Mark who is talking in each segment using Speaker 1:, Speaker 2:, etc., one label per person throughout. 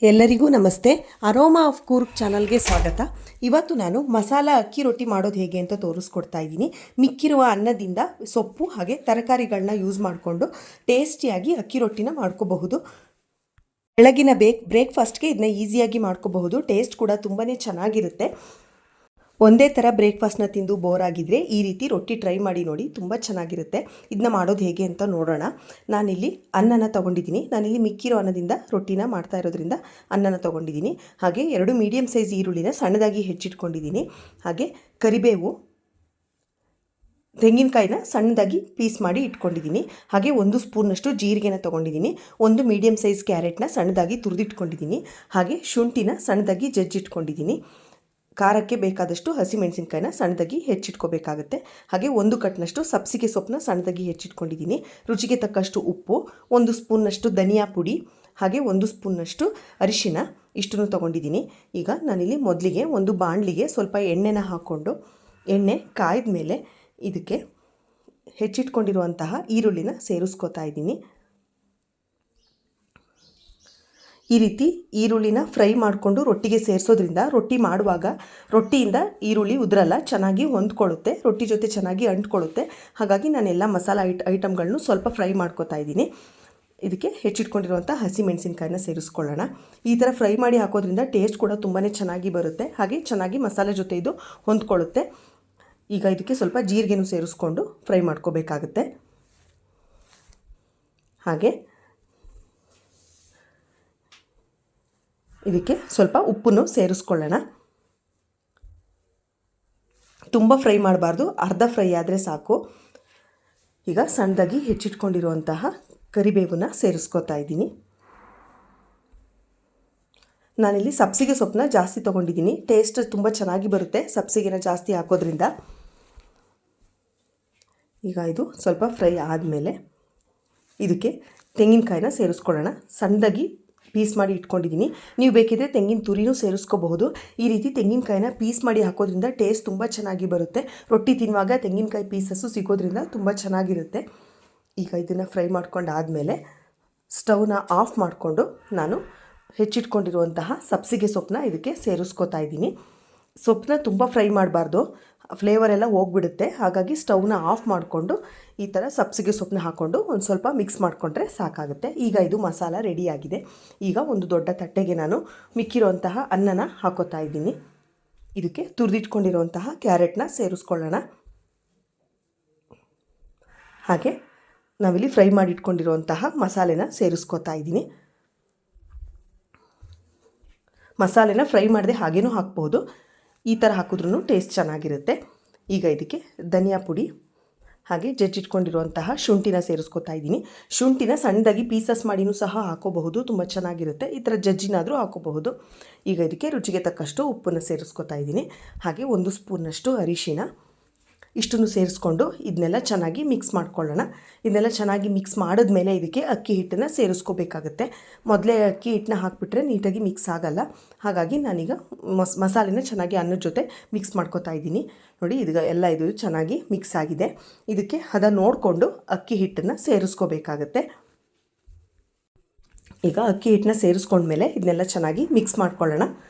Speaker 1: ಎಲ್ಲರಿಗೂ ನಮಸ್ತೆ. Aroma of Coorg ಚಾನಲ್ಗೆ ಸ್ವಾಗತ. ಇವತ್ತು ನಾನು ಮಸಾಲ ಅಕ್ಕಿ ರೊಟ್ಟಿ ಮಾಡೋದು ಹೇಗೆ ಅಂತ ತೋರಿಸ್ಕೊಡ್ತಾ ಇದ್ದೀನಿ. ಮಿಕ್ಕಿರುವ ಅನ್ನದಿಂದ ಸೊಪ್ಪು ಹಾಗೆ ತರಕಾರಿಗಳನ್ನ ಯೂಸ್ ಮಾಡಿಕೊಂಡು ಟೇಸ್ಟಿಯಾಗಿ ಅಕ್ಕಿ ರೊಟ್ಟಿನ ಮಾಡ್ಕೋಬಹುದು. ಬೆಳಗಿನ ಬ್ರೇಕ್ಫಾಸ್ಟ್ಗೆ ಇದನ್ನ ಈಸಿಯಾಗಿ ಮಾಡ್ಕೋಬಹುದು. ಟೇಸ್ಟ್ ಕೂಡ ತುಂಬಾ ಚೆನ್ನಾಗಿರುತ್ತೆ. ಒಂದೇ ಥರ ಬ್ರೇಕ್ಫಾಸ್ಟ್ನ ತಿಂದು ಬೋರ್ ಆಗಿದ್ರೆ ಈ ರೀತಿ ರೊಟ್ಟಿ ಟ್ರೈ ಮಾಡಿ ನೋಡಿ, ತುಂಬ ಚೆನ್ನಾಗಿರುತ್ತೆ. ಇದನ್ನ ಮಾಡೋದು ಹೇಗೆ ಅಂತ ನೋಡೋಣ. ನಾನಿಲ್ಲಿ ಅನ್ನನ ತೊಗೊಂಡಿದ್ದೀನಿ. ನಾನಿಲ್ಲಿ ಮಿಕ್ಕಿರೋ ಅನ್ನದಿಂದ ರೊಟ್ಟಿನ ಮಾಡ್ತಾ ಇರೋದ್ರಿಂದ ಅನ್ನನ ತೊಗೊಂಡಿದ್ದೀನಿ. ಹಾಗೆ 2 ಮೀಡಿಯಮ್ ಸೈಜ್ ಈರುಳ್ಳಿನ ಸಣ್ಣದಾಗಿ ಹೆಚ್ಚಿಟ್ಕೊಂಡಿದ್ದೀನಿ. ಹಾಗೆ ಕರಿಬೇವು, ತೆಂಗಿನಕಾಯಿನ ಸಣ್ಣದಾಗಿ ಪೀಸ್ ಮಾಡಿ ಇಟ್ಕೊಂಡಿದ್ದೀನಿ. ಹಾಗೆ 1 ಸ್ಪೂನ್ನಷ್ಟು ಜೀರಿಗೆನ ತೊಗೊಂಡಿದ್ದೀನಿ. 1 ಮೀಡಿಯಮ್ ಸೈಜ್ ಕ್ಯಾರೆಟ್ನ ಸಣ್ಣದಾಗಿ ತುರಿದಿಟ್ಕೊಂಡಿದ್ದೀನಿ. ಹಾಗೆ ಶುಂಠಿನ ಸಣ್ಣದಾಗಿ ಜಜ್ಜಿಟ್ಕೊಂಡಿದ್ದೀನಿ. ಖಾರಕ್ಕೆ ಬೇಕಾದಷ್ಟು ಹಸಿಮೆಣಸಿನ್ಕಾಯಿನ ಸಣ್ಣದಾಗಿ ಹೆಚ್ಚಿಟ್ಕೋಬೇಕಾಗುತ್ತೆ. ಹಾಗೆ 1 ಕಟ್ನಷ್ಟು ಸಬ್ಸಿಗೆ ಸೊಪ್ಪನ್ನ ಸಣ್ಣದಾಗಿ ಹೆಚ್ಚಿಟ್ಕೊಂಡಿದ್ದೀನಿ. ರುಚಿಗೆ ತಕ್ಕಷ್ಟು ಉಪ್ಪು, 1 ಸ್ಪೂನ್ನಷ್ಟು ಧನಿಯಾ ಪುಡಿ, ಹಾಗೆ 1 ಸ್ಪೂನ್ನಷ್ಟು ಅರಿಶಿನ, ಇಷ್ಟನ್ನು ತೊಗೊಂಡಿದ್ದೀನಿ. ಈಗ ನಾನಿಲ್ಲಿ ಮೊದಲಿಗೆ ಒಂದು ಬಾಣಲಿಗೆ ಸ್ವಲ್ಪ ಎಣ್ಣೆನ ಹಾಕ್ಕೊಂಡು ಎಣ್ಣೆ ಕಾಯ್ದ ಮೇಲೆ ಇದಕ್ಕೆ ಹೆಚ್ಚಿಟ್ಕೊಂಡಿರುವಂತಹ ಈರುಳ್ಳಿನ ಸೇರಿಸ್ಕೋತಾ ಇದ್ದೀನಿ. ಈ ರೀತಿ ಈರುಳ್ಳಿನ ಫ್ರೈ ಮಾಡಿಕೊಂಡು ರೊಟ್ಟಿಗೆ ಸೇರಿಸೋದ್ರಿಂದ ರೊಟ್ಟಿ ಮಾಡುವಾಗ ರೊಟ್ಟಿಯಿಂದ ಈರುಳ್ಳಿ ಉದುರಲ್ಲ, ಚೆನ್ನಾಗಿ ಹೊಂದ್ಕೊಳ್ಳುತ್ತೆ, ರೊಟ್ಟಿ ಜೊತೆ ಚೆನ್ನಾಗಿ ಅಂಟ್ಕೊಳ್ಳುತ್ತೆ. ಹಾಗಾಗಿ ನಾನೆಲ್ಲ ಮಸಾಲ ಐಟಮ್ಗಳನ್ನು ಸ್ವಲ್ಪ ಫ್ರೈ ಮಾಡ್ಕೋತಾ ಇದ್ದೀನಿ. ಇದಕ್ಕೆ ಹೆಚ್ಚಿಟ್ಕೊಂಡಿರುವಂಥ ಹಸಿಮೆಣಸಿನ್ಕಾಯಿನ ಸೇರಿಸ್ಕೊಳ್ಳೋಣ. ಈ ಥರ ಫ್ರೈ ಮಾಡಿ ಹಾಕೋದ್ರಿಂದ ಟೇಸ್ಟ್ ಕೂಡ ತುಂಬಾ ಚೆನ್ನಾಗಿ ಬರುತ್ತೆ. ಹಾಗೆ ಚೆನ್ನಾಗಿ ಮಸಾಲೆ ಜೊತೆ ಇದು ಹೊಂದ್ಕೊಳ್ಳುತ್ತೆ. ಈಗ ಇದಕ್ಕೆ ಸ್ವಲ್ಪ ಜೀರಿಗೆನೂ ಸೇರಿಸ್ಕೊಂಡು ಫ್ರೈ ಮಾಡ್ಕೋಬೇಕಾಗುತ್ತೆ. ಹಾಗೆ ಇದಕ್ಕೆ ಸ್ವಲ್ಪ ಉಪ್ಪನ್ನು ಸೇರಿಸ್ಕೊಳ್ಳೋಣ. ತುಂಬ ಫ್ರೈ ಮಾಡಬಾರ್ದು, ಅರ್ಧ ಫ್ರೈ ಆದರೆ ಸಾಕು. ಈಗ ಸಣ್ಣದಾಗಿ ಹೆಚ್ಚಿಟ್ಕೊಂಡಿರುವಂತಹ ಕರಿಬೇವನ್ನ ಸೇರಿಸ್ಕೊತಾ ಇದ್ದೀನಿ. ನಾನಿಲ್ಲಿ ಸಬ್ಸಿಗೆ ಸೊಪ್ಪನ್ನ ಜಾಸ್ತಿ ತೊಗೊಂಡಿದ್ದೀನಿ. ಟೇಸ್ಟ್ ತುಂಬ ಚೆನ್ನಾಗಿ ಬರುತ್ತೆ ಸಬ್ಸಿಗೆನ ಜಾಸ್ತಿ ಹಾಕೋದ್ರಿಂದ. ಈಗ ಇದು ಸ್ವಲ್ಪ ಫ್ರೈ ಆದಮೇಲೆ ಇದಕ್ಕೆ ತೆಂಗಿನಕಾಯಿನ ಸೇರಿಸ್ಕೊಳ್ಳೋಣ. ಸಣ್ಣದಾಗಿ ಪೀಸ್ ಮಾಡಿ ಇಟ್ಕೊಂಡಿದ್ದೀನಿ. ನೀವು ಬೇಕಿದ್ರೆ ತೆಂಗಿನ ತುರಿನೂ ಸೇರಿಸ್ಕೋಬಹುದು. ಈ ರೀತಿ ತೆಂಗಿನಕಾಯಿನ ಪೀಸ್ ಮಾಡಿ ಹಾಕೋದ್ರಿಂದ ಟೇಸ್ಟ್ ತುಂಬ ಚೆನ್ನಾಗಿ ಬರುತ್ತೆ. ರೊಟ್ಟಿ ತಿನ್ನುವಾಗ ತೆಂಗಿನಕಾಯಿ ಪೀಸಸ್ಸು ಸಿಗೋದ್ರಿಂದ ತುಂಬ ಚೆನ್ನಾಗಿರುತ್ತೆ. ಈಗ ಇದನ್ನು ಫ್ರೈ ಮಾಡ್ಕೊಂಡಾದಮೇಲೆ ಸ್ಟವ್ನ ಆಫ್ ಮಾಡಿಕೊಂಡು ನಾನು ಹೆಚ್ಚಿಟ್ಕೊಂಡಿರುವಂತಹ ಸಬ್ಸಿಗೆ ಸೊಪ್ಪನ್ನ ಇದಕ್ಕೆ ಸೇರಿಸ್ಕೋತಾ ಇದ್ದೀನಿ. ಸೊಪ್ಪನ್ನ ತುಂಬ ಫ್ರೈ ಮಾಡಬಾರ್ದು, ಫ್ಲೇವರ್ ಎಲ್ಲ ಹೋಗ್ಬಿಡುತ್ತೆ. ಹಾಗಾಗಿ ಸ್ಟವ್ನ ಆಫ್ ಮಾಡಿಕೊಂಡು ಈ ಥರ ಸಬ್ಸಿಗೆ ಸೊಪ್ಪನ್ನ ಹಾಕ್ಕೊಂಡು ಒಂದು ಸ್ವಲ್ಪ ಮಿಕ್ಸ್ ಮಾಡಿಕೊಂಡ್ರೆ ಸಾಕಾಗುತ್ತೆ. ಈಗ ಇದು ಮಸಾಲ ರೆಡಿಯಾಗಿದೆ. ಈಗ ಒಂದು ದೊಡ್ಡ ತಟ್ಟೆಗೆ ನಾನು ಮಿಕ್ಕಿರುವಂತಹ ಅನ್ನನ ಹಾಕೋತಾ ಇದ್ದೀನಿ. ಇದಕ್ಕೆ ತುರಿದಿಟ್ಕೊಂಡಿರುವಂತಹ ಕ್ಯಾರೆಟ್ನ ಸೇರಿಸ್ಕೊಳ್ಳೋಣ. ಹಾಗೆ ನಾವಿಲ್ಲಿ ಫ್ರೈ ಮಾಡಿಟ್ಕೊಂಡಿರುವಂತಹ ಮಸಾಲೆನ ಸೇರಿಸ್ಕೋತಾ ಇದ್ದೀನಿ. ಮಸಾಲೆನ ಫ್ರೈ ಮಾಡದೆ ಹಾಗೇನೂ ಹಾಕ್ಬೋದು, ಈ ಥರ ಹಾಕಿದ್ರೂ ಟೇಸ್ಟ್ ಚೆನ್ನಾಗಿರುತ್ತೆ. ಈಗ ಇದಕ್ಕೆ ಧನಿಯಾ ಪುಡಿ ಹಾಗೆ ಜಜ್ಜಿಟ್ಕೊಂಡಿರುವಂತಹ ಶುಂಠಿನ ಸೇರಿಸ್ಕೊತಾ ಇದ್ದೀನಿ. ಶುಂಠಿನ ಸಣ್ಣದಾಗಿ ಪೀಸಸ್ ಮಾಡಿನೂ ಸಹ ಹಾಕೋಬಹುದು, ತುಂಬ ಚೆನ್ನಾಗಿರುತ್ತೆ. ಈ ಥರ ಜಜ್ಜಿನಾದರೂ ಹಾಕೋಬಹುದು. ಈಗ ಇದಕ್ಕೆ ರುಚಿಗೆ ತಕ್ಕಷ್ಟು ಉಪ್ಪನ್ನು ಸೇರಿಸ್ಕೊತಾ ಇದ್ದೀನಿ. ಹಾಗೆ 1 ಸ್ಪೂನ್ನಷ್ಟು ಅರಿಶಿನ, ಇಷ್ಟನ್ನು ಸೇರಿಸ್ಕೊಂಡು ಇದನ್ನೆಲ್ಲ ಚೆನ್ನಾಗಿ ಮಿಕ್ಸ್ ಮಾಡ್ಕೊಳ್ಳೋಣ. ಇದನ್ನೆಲ್ಲ ಚೆನ್ನಾಗಿ ಮಿಕ್ಸ್ ಮಾಡಿದ್ಮೇಲೆ ಇದಕ್ಕೆ ಅಕ್ಕಿ ಹಿಟ್ಟನ್ನು ಸೇರಿಸ್ಕೋಬೇಕಾಗುತ್ತೆ. ಮೊದಲೇ ಅಕ್ಕಿ ಹಿಟ್ಟನ್ನ ಹಾಕಿಬಿಟ್ರೆ ನೀಟಾಗಿ ಮಿಕ್ಸ್ ಆಗೋಲ್ಲ. ಹಾಗಾಗಿ ನಾನೀಗ ಮಸಾಲೆನ ಚೆನ್ನಾಗಿ ಅನ್ನದ ಜೊತೆ ಮಿಕ್ಸ್ ಮಾಡ್ಕೋತಾ ಇದ್ದೀನಿ. ನೋಡಿ, ಇದು ಚೆನ್ನಾಗಿ ಮಿಕ್ಸ್ ಆಗಿದೆ. ಇದಕ್ಕೆ ಹದ ನೋಡಿಕೊಂಡು ಅಕ್ಕಿ ಹಿಟ್ಟನ್ನು ಸೇರಿಸ್ಕೋಬೇಕಾಗತ್ತೆ. ಈಗ ಅಕ್ಕಿ ಹಿಟ್ಟನ್ನ ಸೇರಿಸ್ಕೊಂಡ್ಮೇಲೆ ಇದನ್ನೆಲ್ಲ ಚೆನ್ನಾಗಿ ಮಿಕ್ಸ್ ಮಾಡ್ಕೊಳ್ಳೋಣ.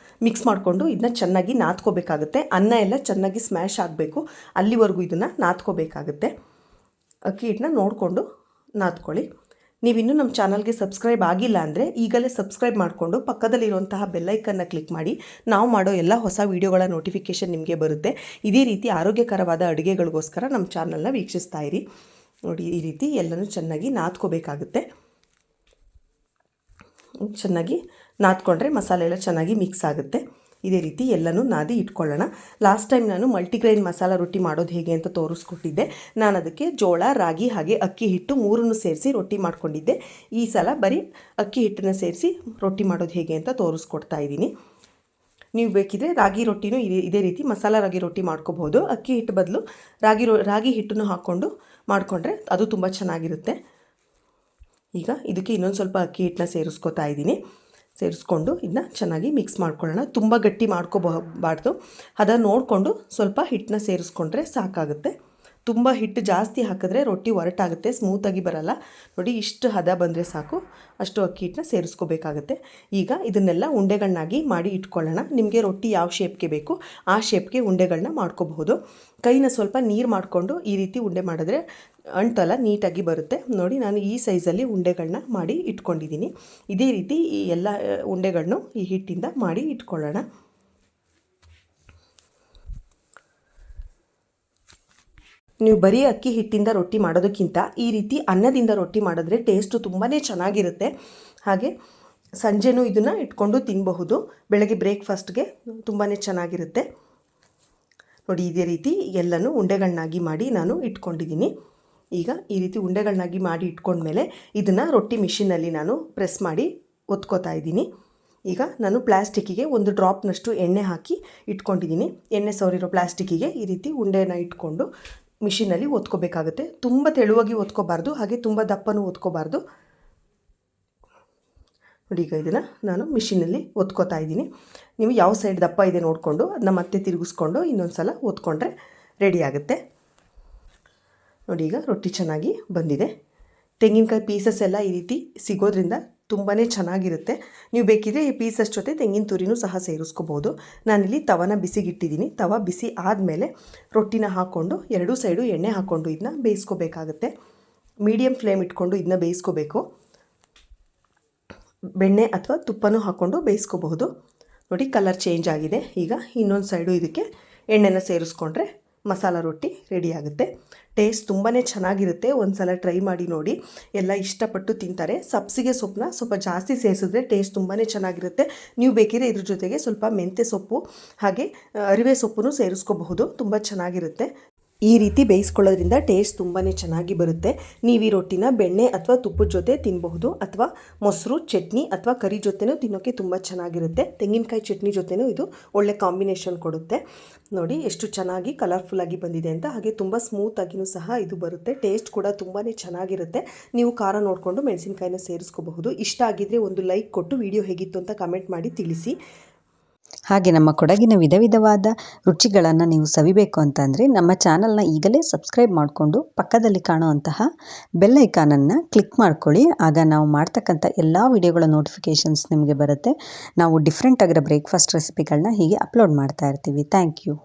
Speaker 1: ಮಿಕ್ಸ್ ಮಾಡಿಕೊಂಡು ಇದನ್ನ ಚೆನ್ನಾಗಿ ನಾದ್ಕೋಬೇಕಾಗುತ್ತೆ. ಅನ್ನ ಎಲ್ಲ ಚೆನ್ನಾಗಿ ಸ್ಮ್ಯಾಶ್ ಆಗಬೇಕು, ಅಲ್ಲಿವರೆಗೂ ಇದನ್ನು ನಾದ್ಕೋಬೇಕಾಗುತ್ತೆ. ಅಕ್ಕಿ ಹಿಟ್ಟನ್ನ ನೋಡಿಕೊಂಡು ನಾದ್ಕೊಳ್ಳಿ. ನೀವಿನ್ನೂ ನಮ್ಮ ಚಾನಲ್ಗೆ ಸಬ್ಸ್ಕ್ರೈಬ್ ಆಗಿಲ್ಲ ಅಂದರೆ ಈಗಲೇ ಸಬ್ಸ್ಕ್ರೈಬ್ ಮಾಡಿಕೊಂಡು ಪಕ್ಕದಲ್ಲಿರುವಂತಹ ಬೆಲ್ಲೈಕನ್ನ ಕ್ಲಿಕ್ ಮಾಡಿ. ನಾವು ಮಾಡೋ ಎಲ್ಲ ಹೊಸ ವೀಡಿಯೋಗಳ ನೋಟಿಫಿಕೇಷನ್ ನಿಮಗೆ ಬರುತ್ತೆ. ಇದೇ ರೀತಿ ಆರೋಗ್ಯಕರವಾದ ಅಡುಗೆಗಳಿಗೋಸ್ಕರ ನಮ್ಮ ಚಾನಲ್ನ ವೀಕ್ಷಿಸ್ತಾ ಇರಿ. ನೋಡಿ, ಈ ರೀತಿ ಎಲ್ಲನೂ ಚೆನ್ನಾಗಿ ನಾದ್ಕೋಬೇಕಾಗುತ್ತೆ. ಚೆನ್ನಾಗಿ ನಾದ್ಕೊಂಡ್ರೆ ಮಸಾಲೆ ಎಲ್ಲ ಚೆನ್ನಾಗಿ ಮಿಕ್ಸ್ ಆಗುತ್ತೆ. ಇದೇ ರೀತಿ ಎಲ್ಲನೂ ನಾದಿ ಇಟ್ಕೊಳ್ಳೋಣ. ಲಾಸ್ಟ್ ಟೈಮ್ ನಾನು ಮಲ್ಟಿಗ್ರೈನ್ ಮಸಾಲ ರೊಟ್ಟಿ ಮಾಡೋದು ಹೇಗೆ ಅಂತ ತೋರಿಸ್ಕೊಟ್ಟಿದ್ದೆ. ನಾನು ಅದಕ್ಕೆ ಜೋಳ, ರಾಗಿ ಹಾಗೆ ಅಕ್ಕಿ ಹಿಟ್ಟು 3 ಸೇರಿಸಿ ರೊಟ್ಟಿ ಮಾಡ್ಕೊಂಡಿದ್ದೆ. ಈ ಸಲ ಬರೀ ಅಕ್ಕಿ ಹಿಟ್ಟನ್ನು ಸೇರಿಸಿ ರೊಟ್ಟಿ ಮಾಡೋದು ಹೇಗೆ ಅಂತ ತೋರಿಸ್ಕೊಡ್ತಾ ಇದ್ದೀನಿ. ನೀವು ಬೇಕಿದ್ರೆ ರಾಗಿ ರೊಟ್ಟಿನೂ ಇದೇ ರೀತಿ ಮಸಾಲ ರಾಗಿ ರೊಟ್ಟಿ ಮಾಡ್ಕೋಬಹುದು. ಅಕ್ಕಿ ಹಿಟ್ಟು ಬದಲು ರಾಗಿ ಹಿಟ್ಟನ್ನು ಹಾಕ್ಕೊಂಡು ಮಾಡಿಕೊಂಡ್ರೆ ಅದು ತುಂಬ ಚೆನ್ನಾಗಿರುತ್ತೆ. ಈಗ ಇದಕ್ಕೆ ಇನ್ನೊಂದು ಸ್ವಲ್ಪ ಅಕ್ಕಿ ಹಿಟ್ಟನ್ನ ಸೇರಿಸ್ಕೋತಾ ಇದ್ದೀನಿ. ಸೇರಿಸ್ಕೊಂಡು ಇದನ್ನ ಚೆನ್ನಾಗಿ ಮಿಕ್ಸ್ ಮಾಡ್ಕೊಳ್ಳೋಣ. ತುಂಬ ಗಟ್ಟಿ ಮಾಡ್ಕೋಬಾರ್ದು, ಅದನ್ನು ನೋಡಿಕೊಂಡು ಸ್ವಲ್ಪ ಹಿಟ್ಟನ್ನ ಸೇರಿಸ್ಕೊಂಡ್ರೆ ಸಾಕಾಗುತ್ತೆ. ತುಂಬ ಹಿಟ್ಟು ಜಾಸ್ತಿ ಹಾಕಿದ್ರೆ ರೊಟ್ಟಿ ಒರಟಾಗುತ್ತೆ, ಸ್ಮೂತಾಗಿ ಬರಲ್ಲ. ನೋಡಿ ಇಷ್ಟು ಹದ ಬಂದರೆ ಸಾಕು, ಅಷ್ಟು ಅಕ್ಕಿ ಹಿಟ್ಟನ್ನ ಸೇರಿಸ್ಕೋಬೇಕಾಗತ್ತೆ. ಈಗ ಇದನ್ನೆಲ್ಲ ಉಂಡೆಗಳನ್ನಾಗಿ ಮಾಡಿ ಇಟ್ಕೊಳ್ಳೋಣ. ನಿಮಗೆ ರೊಟ್ಟಿ ಯಾವ ಶೇಪ್ಗೆ ಬೇಕು ಆ ಶೇಪ್ಗೆ ಉಂಡೆಗಳನ್ನ ಮಾಡ್ಕೋಬಹುದು. ಕೈನ ಸ್ವಲ್ಪ ನೀರು ಮಾಡಿಕೊಂಡು ಈ ರೀತಿ ಉಂಡೆ ಮಾಡಿದ್ರೆ ಅಂಟಲ್ಲ, ನೀಟಾಗಿ ಬರುತ್ತೆ. ನೋಡಿ ನಾನು ಈ ಸೈಜಲ್ಲಿ ಉಂಡೆಗಳನ್ನ ಮಾಡಿ ಇಟ್ಕೊಂಡಿದ್ದೀನಿ. ಇದೇ ರೀತಿ ಈ ಎಲ್ಲ ಉಂಡೆಗಳನ್ನು ಈ ಹಿಟ್ಟಿಂದ ಮಾಡಿ ಇಟ್ಕೊಳ್ಳೋಣ. ನೀವು ಬರೀ ಅಕ್ಕಿ ಹಿಟ್ಟಿಂದ ರೊಟ್ಟಿ ಮಾಡೋದಕ್ಕಿಂತ ಈ ರೀತಿ ಅನ್ನದಿಂದ ರೊಟ್ಟಿ ಮಾಡಿದ್ರೆ ಟೇಸ್ಟು ತುಂಬಾ ಚೆನ್ನಾಗಿರುತ್ತೆ. ಹಾಗೆ ಸಂಜೆನೂ ಇದನ್ನು ಇಟ್ಕೊಂಡು ತಿನ್ನಬಹುದು. ಬೆಳಗ್ಗೆ ಬ್ರೇಕ್ಫಾಸ್ಟ್ಗೆ ತುಂಬಾ ಚೆನ್ನಾಗಿರುತ್ತೆ. ನೋಡಿ ಇದೇ ರೀತಿ ಎಲ್ಲನೂ ಉಂಡೆಗಳನ್ನಾಗಿ ಮಾಡಿ ನಾನು ಇಟ್ಕೊಂಡಿದ್ದೀನಿ. ಈಗ ಈ ರೀತಿ ಉಂಡೆಗಳನ್ನಾಗಿ ಮಾಡಿ ಇಟ್ಕೊಂಡ್ಮೇಲೆ ಇದನ್ನು ರೊಟ್ಟಿ ಮಿಷಿನಲ್ಲಿ ನಾನು ಪ್ರೆಸ್ ಮಾಡಿ ಒತ್ಕೋತಾ ಇದ್ದೀನಿ. ಈಗ ನಾನು ಪ್ಲಾಸ್ಟಿಕ್ಕಿಗೆ ಒಂದು ಡ್ರಾಪ್ನಷ್ಟು ಎಣ್ಣೆ ಹಾಕಿ ಇಟ್ಕೊಂಡಿದ್ದೀನಿ. ಎಣ್ಣೆ ಸವರಿರೋ ಪ್ಲಾಸ್ಟಿಕ್ಕಿಗೆ ಈ ರೀತಿ ಉಂಡೆನ ಇಟ್ಕೊಂಡು ಮಿಷಿನಲ್ಲಿ ಒತ್ಕೋಬೇಕಾಗುತ್ತೆ. ತುಂಬ ತೆಳುವಾಗಿ ಒತ್ಕೋಬಾರ್ದು, ಹಾಗೆ ತುಂಬ ದಪ್ಪನೂ ಒತ್ಕೋಬಾರ್ದು. ನೋಡಿ ಈಗ ಇದನ್ನು ನಾನು ಮಿಷಿನಲ್ಲಿ ಒತ್ಕೋತಾ ಇದ್ದೀನಿ. ನೀವು ಯಾವ ಸೈಡ್ ದಪ್ಪ ಇದೆ ನೋಡಿಕೊಂಡು ಅದನ್ನ ಮತ್ತೆ ತಿರುಗಿಸ್ಕೊಂಡು ಇನ್ನೊಂದು ಸಲ ಒತ್ಕೊಂಡ್ರೆ ರೆಡಿ ಆಗುತ್ತೆ. ನೋಡಿ ಈಗ ರೊಟ್ಟಿ ಚೆನ್ನಾಗಿ ಬಂದಿದೆ. ತೆಂಗಿನಕಾಯಿ ಪೀಸಸ್ ಎಲ್ಲ ಈ ರೀತಿ ಸಿಗೋದ್ರಿಂದ ತುಂಬಾ ಚೆನ್ನಾಗಿರುತ್ತೆ. ನೀವು ಬೇಕಿದ್ರೆ ಈ ಪೀಸಸ್ ಜೊತೆ ತೆಂಗಿನ ತುರಿನೂ ಸಹ ಸೇರಿಸ್ಕೋಬೋದು. ನಾನಿಲ್ಲಿ ತವನ ಬಿಸಿಗಿಟ್ಟಿದ್ದೀನಿ. ತವ ಬಿಸಿ ಆದಮೇಲೆ ರೊಟ್ಟಿನ ಹಾಕ್ಕೊಂಡು ಎರಡೂ ಸೈಡು ಎಣ್ಣೆ ಹಾಕ್ಕೊಂಡು ಇದನ್ನ ಬೇಯಿಸ್ಕೋಬೇಕಾಗುತ್ತೆ. ಮೀಡಿಯಮ್ ಫ್ಲೇಮ್ ಇಟ್ಕೊಂಡು ಇದನ್ನ ಬೇಯಿಸ್ಕೋಬೇಕು. ಬೆಣ್ಣೆ ಅಥವಾ ತುಪ್ಪನೂ ಹಾಕ್ಕೊಂಡು ಬೇಯಿಸ್ಕೋಬಹುದು. ನೋಡಿ ಕಲರ್ ಚೇಂಜ್ ಆಗಿದೆ. ಈಗ ಇನ್ನೊಂದು ಸೈಡು ಇದಕ್ಕೆ ಎಣ್ಣೆನ ಸೇರಿಸ್ಕೊಂಡ್ರೆ ಮಸಾಲ ರೊಟ್ಟಿ ರೆಡಿ ಆಗುತ್ತೆ. ಟೇಸ್ಟ್ ತುಂಬಾ ಚೆನ್ನಾಗಿರುತ್ತೆ. ಒಂದು ಸಲ ಟ್ರೈ ಮಾಡಿ ನೋಡಿ, ಎಲ್ಲ ಇಷ್ಟಪಟ್ಟು ತಿಂತಾರೆ. ಸಬ್ಸಿಗೆ ಸೊಪ್ಪನ್ನ ಸ್ವಲ್ಪ ಜಾಸ್ತಿ ಸೇರಿಸಿದ್ರೆ ಟೇಸ್ಟ್ ತುಂಬಾ ಚೆನ್ನಾಗಿರುತ್ತೆ. ನೀವು ಬೇಕಿದ್ರೆ ಇದ್ರ ಜೊತೆಗೆ ಸ್ವಲ್ಪ ಮೆಂತ್ಯ ಸೊಪ್ಪು ಹಾಗೆ ಅರಿವೆ ಸೊಪ್ಪನ್ನು ಸೇರಿಸ್ಕೋಬಹುದು, ತುಂಬ ಚೆನ್ನಾಗಿರುತ್ತೆ. ಈ ರೀತಿ ಬೇಯಿಸ್ಕೊಳ್ಳೋದ್ರಿಂದ ಟೇಸ್ಟ್ ತುಂಬಾ ಚೆನ್ನಾಗಿ ಬರುತ್ತೆ. ನೀವು ಈ ರೊಟ್ಟಿನ ಬೆಣ್ಣೆ ಅಥವಾ ತುಪ್ಪದ ಜೊತೆ ತಿನ್ನಬಹುದು, ಅಥವಾ ಮೊಸರು ಚಟ್ನಿ ಅಥವಾ ಕರಿ ಜೊತೆನೂ ತಿನ್ನೋಕ್ಕೆ ತುಂಬ ಚೆನ್ನಾಗಿರುತ್ತೆ. ತೆಂಗಿನಕಾಯಿ ಚಟ್ನಿ ಜೊತೆನೂ ಇದು ಒಳ್ಳೆ ಕಾಂಬಿನೇಷನ್ ಕೊಡುತ್ತೆ. ನೋಡಿ ಎಷ್ಟು ಚೆನ್ನಾಗಿ ಕಲರ್ಫುಲ್ಲಾಗಿ ಬಂದಿದೆ ಅಂತ. ಹಾಗೆ ತುಂಬ ಸ್ಮೂತಾಗಿಯೂ ಸಹ ಇದು ಬರುತ್ತೆ. ಟೇಸ್ಟ್ ಕೂಡ ತುಂಬಾ ಚೆನ್ನಾಗಿರುತ್ತೆ. ನೀವು ಖಾರ ನೋಡಿಕೊಂಡು ಮೆಣಸಿನಕಾಯಿನ ಸೇರಿಸ್ಕೋಬಹುದು. ಇಷ್ಟ ಆಗಿದ್ದರೆ ಒಂದು ಲೈಕ್ ಕೊಟ್ಟು ವಿಡಿಯೋ ಹೇಗಿತ್ತು ಅಂತ ಕಮೆಂಟ್ ಮಾಡಿ ತಿಳಿಸಿ.
Speaker 2: ಹಾಗೆ ನಮ್ಮ ಕೊಡಗಿನ ವಿಧ ವಿಧವಾದ ರುಚಿಗಳನ್ನು ನೀವು ಸವಿಬೇಕು ಅಂತಂದರೆ ನಮ್ಮ ಚಾನಲ್ನ ಈಗಲೇ ಸಬ್ಸ್ಕ್ರೈಬ್ ಮಾಡಿಕೊಂಡು ಪಕ್ಕದಲ್ಲಿ ಕಾಣುವಂತಹ ಬೆಲ್ ಐಕಾನನ್ನು ಕ್ಲಿಕ್ ಮಾಡ್ಕೊಳ್ಳಿ. ಆಗ ನಾವು ಮಾಡ್ತಕ್ಕಂಥ ಎಲ್ಲ ವಿಡಿಯೋಗಳ ನೋಟಿಫಿಕೇಷನ್ಸ್ ನಿಮಗೆ ಬರುತ್ತೆ. ನಾವು ಡಿಫ್ರೆಂಟ್ ಆಗಿರೋ ಬ್ರೇಕ್ಫಾಸ್ಟ್ ರೆಸಿಪಿಗಳನ್ನ ಹೀಗೆ ಅಪ್ಲೋಡ್ ಮಾಡ್ತಾ ಇರ್ತೀವಿ. Thank you.